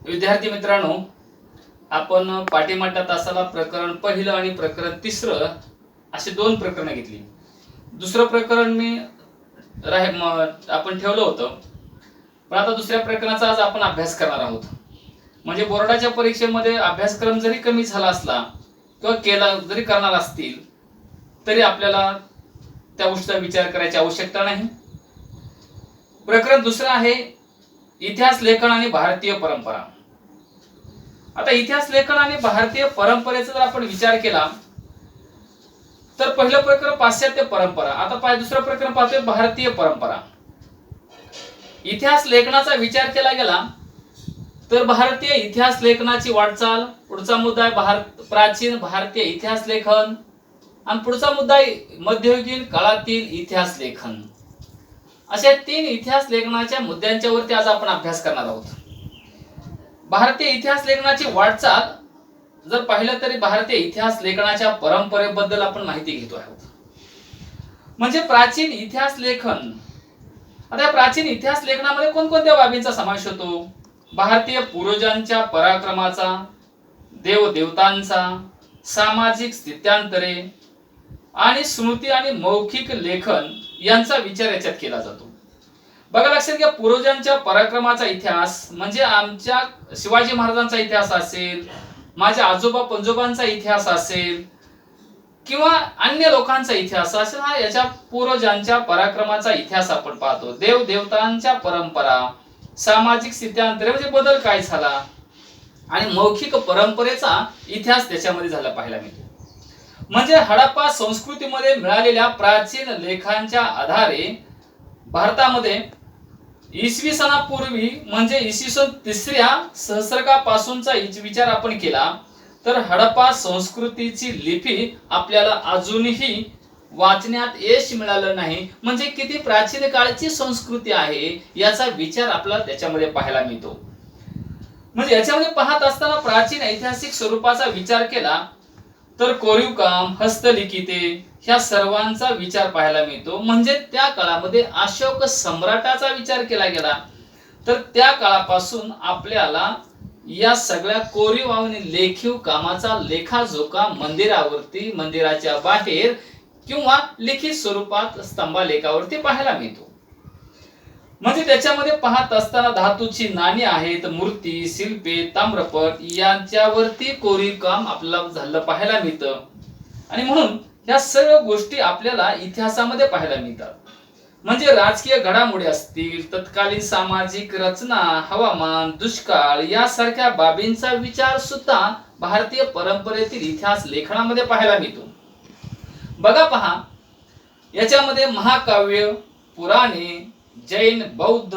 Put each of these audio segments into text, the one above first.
विद्यार्थी मित्रांनो, आपण पाठीमागच्या तासाला प्रकरण पहिलं आणि प्रकरण तिसरं असे दोन प्रकरणं घेतली. दुसरं प्रकरण आपण ठेवलं होतं, पण आता दुसऱ्या प्रकरणाचा आज आपण अभ्यास करणार आहोत. म्हणजे बोर्डाच्या परीक्षेमध्ये अभ्यासक्रम जरी कमी झाला असला किंवा केला जरी करणार असतील तरी आपल्याला त्या गोष्टीचा विचार करायची आवश्यकता नाही. प्रकरण दुसरं आहे इतिहास लेखन आणि भारतीय परंपरा. आता इतिहास लेखन आणि भारतीय परंपरेचा जर आपण विचार केला तर पहिलं प्रकरण पाश्चात्य परंपरा, आता दुसरं प्रकरण पाहतोय भारतीय परंपरा. इतिहास लेखनाचा विचार केला गेला तर भारतीय इतिहास लेखनाची वाटचाल, पुढचा मुद्दा आहे प्राचीन भारतीय इतिहास लेखन, आणि पुढचा मुद्दा आहे मध्ययुगीन काळातील इतिहास लेखन. अशा तीन इतिहास लेखनाच्या मुद्द्यांच्या वरती आज आपण अभ्यास करणार आहोत. भारतीय इतिहास लेखनाची वाटचाल जर पाहिलं तरी भारतीय इतिहास लेखनाच्या परंपरेबद्दल आपण माहिती घेतो आहोत. म्हणजे प्राचीन इतिहास लेखन. आता या प्राचीन इतिहास लेखनामध्ये कोणकोणत्या बाबींचा समावेश होतो? भारतीय पूर्वजांच्या पराक्रमाचा, देवदेवतांचा, सामाजिक स्थित्यांतरे आणि स्मृती आणि मौखिक लेखन यांचा विचार याच्यात केला जातो. बघा, लक्षात घ्या, पूर्वजांच्या पराक्रमाचा इतिहास म्हणजे आमच्या शिवाजी महाराजांचा इतिहास असेल, माझ्या आजोबा पंजोबांचा इतिहास असेल किंवा अन्य लोकांचा इतिहास असेल, हा याच्या पूर्वजांच्या पराक्रमाचा इतिहास आपण पाहतो. देव देवतांच्या परंपरा, सामाजिक स्थित्यांतरे म्हणजे बदल काय झाला, आणि मौखिक परंपरेचा इतिहास त्याच्यामध्ये झाला पाहायला मिळतो. म्हणजे हडप्पा संस्कृतीमध्ये मिळालेल्या प्राचीन लेखांच्या आधारे भारतामध्ये इसवी सनापूर्वी म्हणजे इसवी सन 3ऱ्या सहस्त्रकापासूनचा विचार आपण केला तर हडप्पा संस्कृतीची लिपी आपल्याला अजूनही वाचण्यात यश मिळालं नाही. म्हणजे किती प्राचीन काळची संस्कृती आहे याचा विचार आपल्याला त्याच्यामध्ये पाहायला मिळतो. म्हणजे याच्यामध्ये पाहत असताना प्राचीन ऐतिहासिक स्वरूपाचा विचार केला तर कोरीव काम, हस्तलिखिते ह्या सर्वांचा विचार पाहायला मिळतो. म्हणजे त्या काळामध्ये अशोक सम्राटाचा विचार केला गेला तर त्या काळापासून आपल्याला या सगळ्या कोरीव आणि लेखीव कामाचा लेखाजोखा मंदिरावरती, मंदिराच्या बाहेर किंवा लिखित स्वरूपात स्तंभालेखावरती पाहायला मिळतो. म्हणजे त्याच्यामध्ये पाहत असताना धातूची नाणी आहेत, मूर्ती, शिल्पे, ताम्रपट यांच्यावरती कोरीव काम आपल्याला झालं पाहायला मिळतं. आणि म्हणून या सर्व गोष्टी आपल्याला इतिहासामध्ये पाहायला मिळतात. म्हणजे राजकीय घडामोडी असतील, तत्कालीन सामाजिक रचना, हवामान, दुष्काळ यासारख्या बाबींचा विचार सुद्धा भारतीय परंपरेतील इतिहास लेखनामध्ये पाहायला मिळतो. बघा, पहा, याच्यामध्ये महाकाव्य, पुराणे, जैन, बौद्ध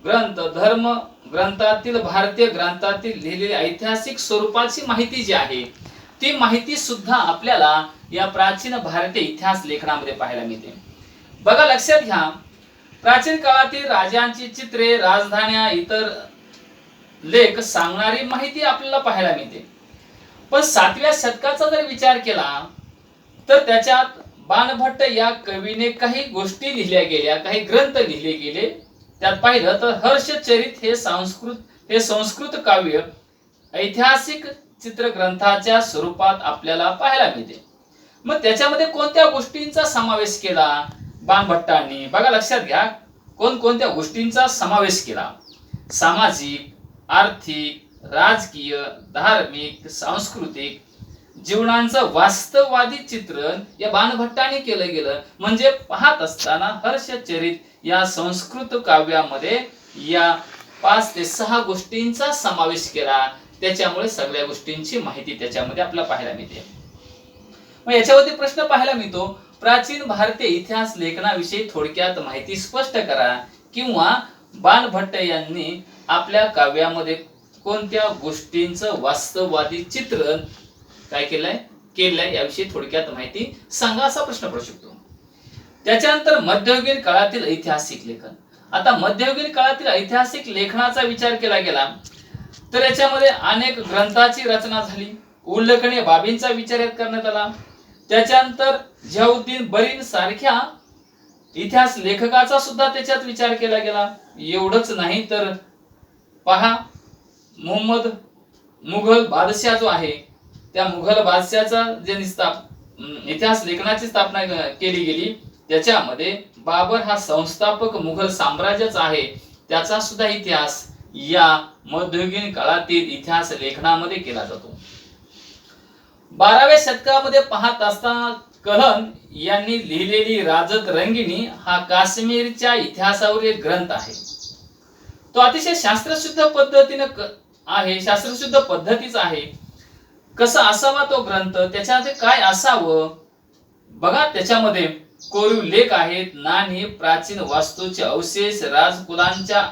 ग्रंथ, धर्म ग्रंथातील, भारतीय ग्रंथातील लिहिलेली ऐतिहासिक स्वरूपाची माहिती जी आहे ती माहिती सुद्धा आपल्याला या प्राचीन भारतीय इतिहास लेखनामध्ये पाहायला मिळते. बघा, लक्षात घ्या, प्राचीन काळातील राजांची चित्रे, राजधान्या, इतर लेख सांगणारी माहिती आपल्याला पाहायला मिळते. पण 7व्या शतकाचा जर विचार केला तर त्याच्यात बाणभट्ट या कवीने काही गोष्टी लिहिल्या गेल्या, काही ग्रंथ लिहिले गेले. त्यात पाहिलं तर हर्षचरित हे संस्कृत काव्य ऐतिहासिक चित्रग्रंथाच्या स्वरूपात आपल्याला पाहायला मिळते. मग त्याच्यामध्ये कोणत्या गोष्टींचा समावेश केला बाणभट्टांनी? बघा, लक्षात घ्या, कोणकोणत्या गोष्टींचा समावेश केला. सामाजिक, आर्थिक, राजकीय, धार्मिक, सांस्कृतिक जीवनांचं वास्तववादी चित्रण या बाणभट्टाने केलं गेलं. म्हणजे पाहत असताना हर्षचरित या संस्कृत काव्यामध्ये या 5 ते 6 गोष्टींचा समावेश केला. त्याच्यामुळे सगळ्या गोष्टींची माहिती त्याच्यामध्ये आपल्याला पाहायला मिळते. मग याच्यावरती प्रश्न पाहायला मिळतो, प्राचीन भारतीय इतिहास लेखनाविषयी थोडक्यात माहिती स्पष्ट करा, किंवा बाणभट्ट यांनी आपल्या काव्यामध्ये कोणत्या गोष्टींचं वास्तववादी चित्रण काय केलंय याविषयी थोडक्यात माहिती सांगा, असा प्रश्न पडू शकतो. त्याच्यानंतर मध्ययुगीन काळातील ऐतिहासिक लेखन. आता मध्ययुगीन काळातील ऐतिहासिक लेखनाचा विचार केला गेला तर याच्यामध्ये अनेक ग्रंथाची रचना झाली, उल्लेखनीय बाबींचा विचार करण्यात आला. त्याच्यानंतर जियाउद्दीन बरीन सारख्या इतिहास लेखकाचा सुद्धा त्याच्यात विचार केला गेला. एवढंच नाही तर पहा, मोहम्मद मुघल बादशाह जो आहे त्या मुघल बादशाहचा जे इतिहास लेखनाची स्थापना केली गेली त्याच्यामध्ये बाबर हा संस्थापक मुघल साम्राज्याचा आहे त्याचा सुद्धा इतिहास या मध्ययुगीन काळातील इतिहास लेखनामध्ये केला जातो. 12व्या शतकामध्ये पाहत असताना कलहन यांनी लिहिलेली राजत रंगिणी हा काश्मीरच्या इतिहासावर एक ग्रंथ आहे. तो अतिशय शास्त्रशुद्ध पद्धतीने आहे, शास्त्रशुद्ध पद्धतीचा आहे. कसा असावा तो ग्रंथ, त्याच्यामध्ये काय असावं बघा. त्याच्यामध्ये कोरीव लेख आहेत, नाणी, प्राचीन वास्तूचे अवशेष, राजकुलांच्या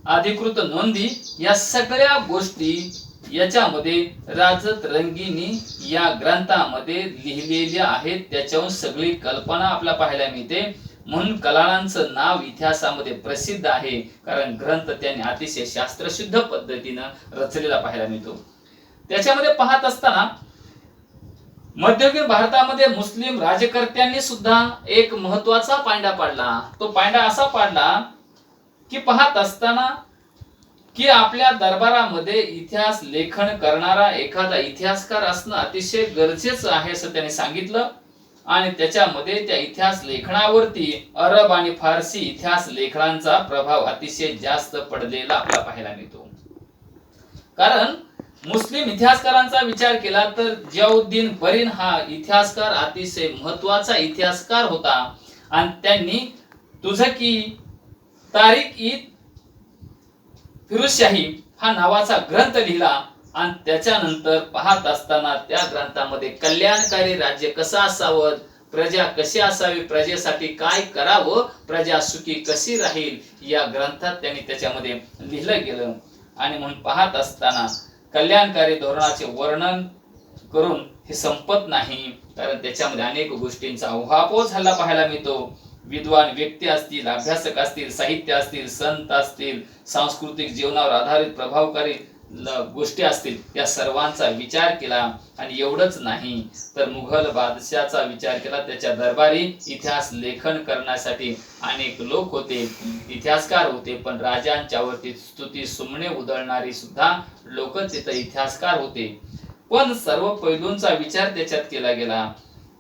अधिकृत नोंदी, या सगळ्या गोष्टी याच्यामध्ये राजत रंगिणी या ग्रंथामध्ये लिहिलेल्या आहेत. त्याच्यावरून सगळी कल्पना आपल्याला पाहायला मिळते. म्हणून कलाळांचं नाव इतिहासामध्ये प्रसिद्ध आहे, कारण ग्रंथ त्यांनी अतिशय शास्त्रशुद्ध पद्धतीनं रचलेला पाहायला मिळतो. त्याच्यामध्ये पाहत असताना मध्ययुगीन भारतामध्ये मुस्लिम राज्यकर्त्यांनी सुद्धा एक महत्वाचा पांडा पाडला. तो पांडा असा पाडला की पाहत असताना की आपल्या दरबारामध्ये इतिहास लेखन करणारा एखादा इतिहासकार असणं अतिशय गरजेचं आहे असं त्यांनी सांगितलं. आणि त्याच्यामध्ये त्या इतिहास लेखनावरती अरब आणि फारसी इतिहास लेखनांचा प्रभाव अतिशय जास्त पडलेला आपल्याला पाहायला मिळतो. कारण मुस्लिम इतिहासकारांचा विचार केला तर जियाउद्दीन बरीन हा इतिहासकार अतिशय महत्वाचा इतिहासकार होता आणि त्यांनी तुझकी तारीख ई फिरोजशाही हा नावाचा ग्रंथ लिहिला. आणि त्याच्यानंतर पाहत असताना त्या ग्रंथामध्ये कल्याणकारी राज्य कसं असावं, प्रजा कशी असावी, प्रजेसाठी काय करावं, प्रजा सुखी कशी राहील या ग्रंथात त्यांनी त्याच्यामध्ये लिहिलं गेलं. आणि म्हणून पाहत असताना कल्याणकारी धोरणाचे वर्णन करून हे संपत नाही, कारण त्याच्यामध्ये अनेक गोष्टींचा उहापोह झाला पाहायला मिळतो. विद्वान व्यक्ती असतील, अभ्यासक असतील, साहित्य असतील, संत असतील, सांस्कृतिक जीवनावर आधारित प्रभावकारी गोष्टी असतील, या सर्वांचा विचार केला. आणि एवढंच नाही तर मुघल बादशाहचा विचार केला. त्याच्या दरबारी इतिहास लेखन करण्यासाठी अनेक लोक होते, इतिहासकार होते, पण राजांच्या वरती स्तुती सुमने उधळणारी सुद्धा लोक तिथे इतिहासकार होते. पण सर्व पैलूंचा विचार त्याच्यात केला गेला.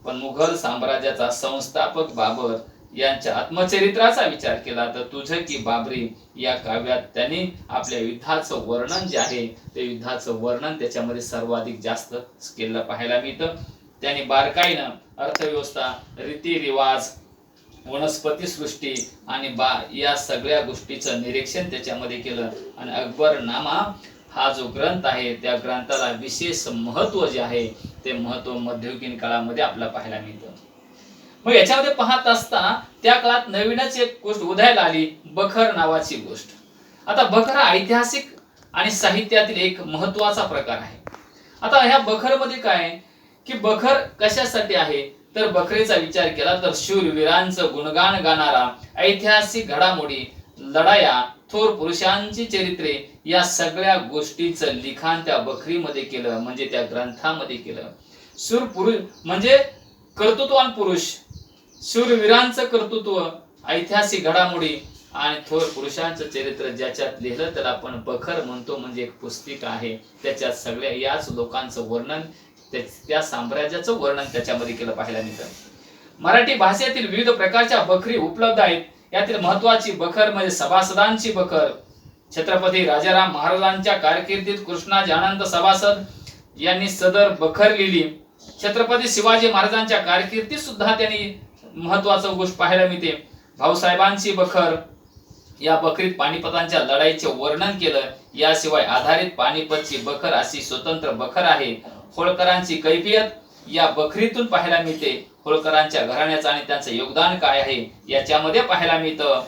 पण मुघल साम्राज्याचा संस्थापक बाबर यांच्या आत्मचरित्राचा विचार केला तर तुझकी बाबरी या काव्यात त्यांनी आपल्या युद्धाचं वर्णन जे आहे ते युद्धाचं वर्णन त्याच्यामध्ये सर्वाधिक जास्त केलेलं पाहायला मिळतं. त्यांनी बारकाईनं अर्थव्यवस्था, रीतिरिवाज, वनस्पती सृष्टी आणि या सगळ्या गोष्टीचं निरीक्षण त्याच्यामध्ये केलं. आणि अकबरनामा हा जो ग्रंथ आहे त्या ग्रंथाला विशेष महत्व जे आहे ते महत्व मध्ययुगीन काळामध्ये आपल्याला पाहायला मिळतं. मग याच्यामध्ये पाहत असताना त्या काळात नवीनच एक गोष्ट उदयाला आली, बखर नावाची गोष्ट. आता बखर हा ऐतिहासिक आणि साहित्यातील एक महत्वाचा प्रकार आहे. आता ह्या बखरमध्ये काय की बखर कशासाठी आहे तर बखरेचा विचार केला तर शूरवीरांचं गुणगान गाणारा, ऐतिहासिक घडामोडी, लढाया, थोर पुरुषांची चरित्रे या सगळ्या गोष्टीचं लिखाण त्या बखरीमध्ये केलं, म्हणजे त्या ग्रंथामध्ये केलं. शूर पुरुष म्हणजे कर्तृत्ववान पुरुष, शूरवीरांचं कर्तृत्व, ऐतिहासिक घडामोडी आणि थोर पुरुषांचं चरित्र ज्याच्यात लिहिलं त्याला आपण बखर म्हणतो. म्हणजे एक पुस्तिका आहे, त्याच्यात सगळ्या याच लोकांचं वर्णन, त्या साम्राज्याचं वर्णन त्याच्यामध्ये केलं पाहायला मिळतं. मराठी भाषेतील विविध प्रकारच्या बखरी उपलब्ध आहेत. यातील महत्वाची बखर म्हणजे सभासदांची बखर. छत्रपती राजाराम महाराजांच्या कारकिर्दीत कृष्णाजी आनंद सभासद यांनी सदर बखर लिहिली. छत्रपती शिवाजी महाराजांच्या कारकिर्दीत सुद्धा त्यांनी महत्वाचं गोष्ट पाहायला मिळते. भाऊसाहेबांची बखर, या बखरीत पानिपतांच्या लढाईचे वर्णन केलं. याशिवाय आधारित पानिपतची बखर अशी स्वतंत्र बखर आहे. होळकरांची कैफियत या बखरीतून पाहायला मिळते. होळकरांच्या घराण्याचं आणि त्यांचं योगदान काय आहे याच्यामध्ये पाहायला मिळतं.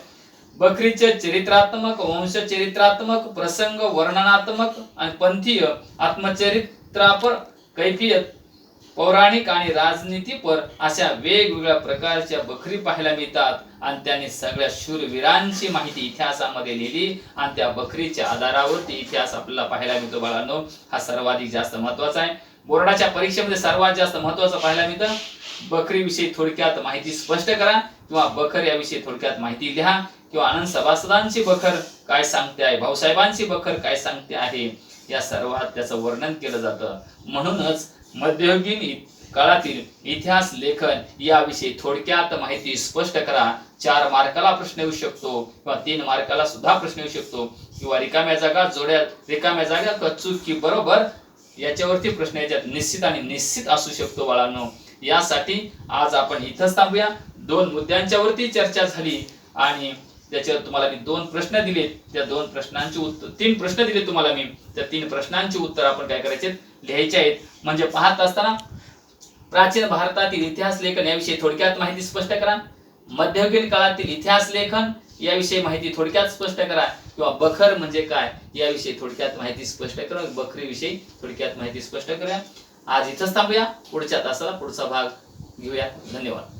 बखरीचे चरित्रात्मक, वंशचरित्रात्मक, प्रसंग वर्णनात्मक आणि पंथीय, आत्मचरित्रापर, कैफियत, पौराणिक आणि राजनीतीपर अशा वेगवेगळ्या प्रकारच्या बखरी पाहायला मिळतात. आणि त्यांनी सगळ्या शूरवीरांची माहिती इतिहासामध्ये लिहिली आणि त्या बखरीच्या आधारावरती इतिहास आपल्याला पाहायला मिळतो. बाळांनो, हा सर्वाधिक जास्त महत्वाचा आहे. बोर्डाच्या परीक्षेमध्ये सर्वात जास्त महत्वाचं पाहायला मिळतं बखरीविषयी थोडक्यात माहिती स्पष्ट करा किंवा बखर याविषयी थोडक्यात माहिती लिहा किंवा आनंद सभासदांची बखर काय सांगते आहे, भाऊसाहेबांची बखर काय सांगते आहे या सर्वात त्याचं वर्णन केलं जातं. म्हणूनच मध्ययुगीन काळातील इतिहास लेखन याविषयी थोडक्यात माहिती स्पष्ट करा. 4 मार्काला प्रश्न येऊ शकतो किंवा 3 मार्काला सुद्धा प्रश्न येऊ शकतो किंवा रिकाम्या जागा जोड्या, रिकाम्या जागा चूक की बरोबर याच्यावरती प्रश्न याच्यात निश्चित आणि निश्चित असू शकतो बाळांनो. यासाठी आज आपण इथंच थांबूया. 2 मुद्द्यांच्या वरती चर्चा झाली आणि त्याच्यावर तुम्हाला मी 2 प्रश्न दिले. त्या 2 प्रश्नांची उत्तर, 3 प्रश्न दिले तुम्हाला मी. त्या 3 प्रश्नांची उत्तर आपण काय करायचे, लिहायचे आहेत. म्हणजे पाहत असताना प्राचीन भारतातील इतिहास लेखन याविषयी थोडक्यात माहिती स्पष्ट करा. मध्ययुगीन काळातील इतिहास लेखन याविषयी माहिती थोडक्यात स्पष्ट करा किंवा बखर म्हणजे काय याविषयी थोडक्यात माहिती स्पष्ट करा. बखरीविषयी थोडक्यात माहिती स्पष्ट करूया. आज इथंच थांबूया. पुढच्या तासाला पुढचा भाग घेऊया. धन्यवाद.